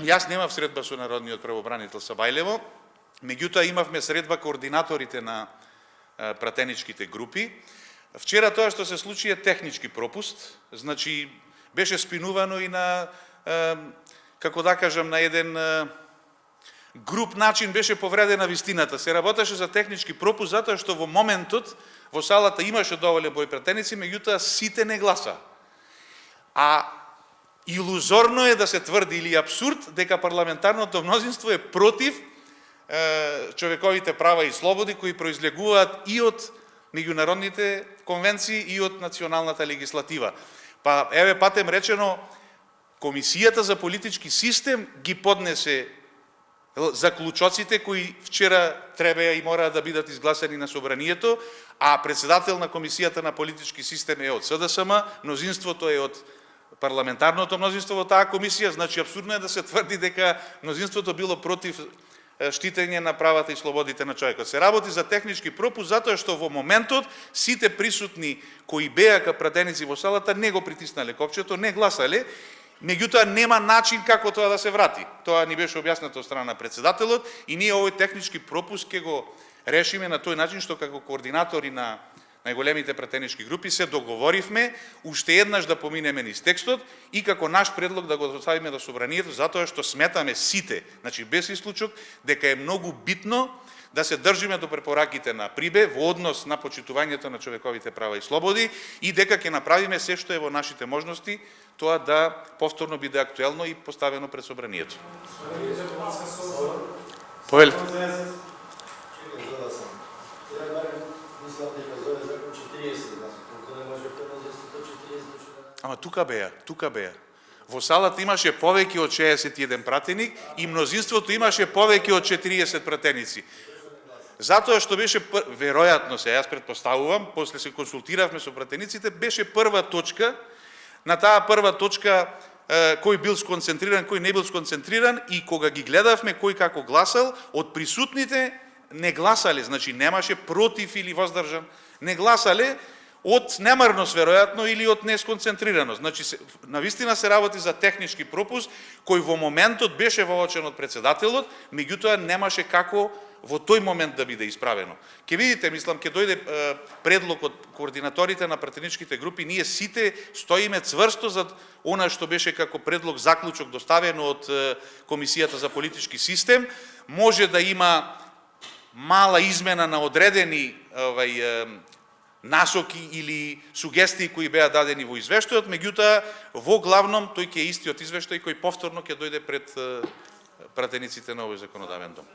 Јас немав средба со народниот правобранител Сабајлево, меѓутоа имавме средба координаторите на пратеничките групи. Вчера тоа што се случи е технички пропуст, значи беше спинувано и на, како да кажам, на еден груп начин беше повредена вистината. Се работеше за технички пропуст затоа што во моментот во салата имаше доволен број пратеници, меѓутоа сите не гласа. А илузорно е да се тврди или апсурд дека парламентарното мнозинство е против човековите права и слободи кои произлегуваат и од меѓународните конвенции и од националната легислатива. Па еве патем речено, Комисијата за политички систем ги поднесе заклучоците кои вчера требаја и мораа да бидат изгласани на собранието, а председател на Комисијата на политички систем е од СДСМ, мнозинството е од парламентарното мнозинство во таа комисија, значи апсурдно е да се тврди дека мнозинството било против штитење на правата и слободите на човекот. Се работи за технички пропуст затоа што во моментот сите присутни кои беа пратеници во салата не го притиснале копчето, не гласале, меѓутоа нема начин како тоа да се врати. Тоа ни беше објаснато од страна на председателот и ние овој технички пропуст ќе го решиме на тој начин што како координатори на најголемите пратенички групи се договоривме уште еднаш да поминеме низ текстот и како наш предлог да го доставиме до собранието, затоа што сметаме сите, значи без исклучок, дека е многу битно да се држиме до препораките на ПРИБЕ во однос на почитувањето на човековите права и слободи и дека ќе направиме се што е во нашите можности тоа да повторно биде актуелно и поставено пред собранието. Повелите. Ама тука беа. Во салата имаше повеќе од 61 пратеник и мнозинството имаше повеќе од 40 пратеници. Затоа што беше, веројатно се, јас предпоставувам, после се консултиравме со пратениците, беше прва точка, на таа прва точка кој бил сконцентриран, кој не бил сконцентриран и кога ги гледавме кој како гласал, од присутните не гласале, значи немаше против или воздржан, не гласале од немарност веројатно или од несконцентрираност. Значи навистина се работи за технички пропуст кој во моментот беше воочен од председателот, меѓутоа немаше како во тој момент да биде исправено. Ке видите, мислам, ке дојде предлог од координаторите на пратеничките групи, ние сите стоиме цврсто за она што беше како предлог заклучок доставено од Комисијата за политички систем. Може да има мала измена на одредени насоки или сугестии кои беа дадени во извештајот, меѓутоа во главном тој ќе е истиот извештај кој повторно ќе дојде пред пратениците на овој законодавен дом.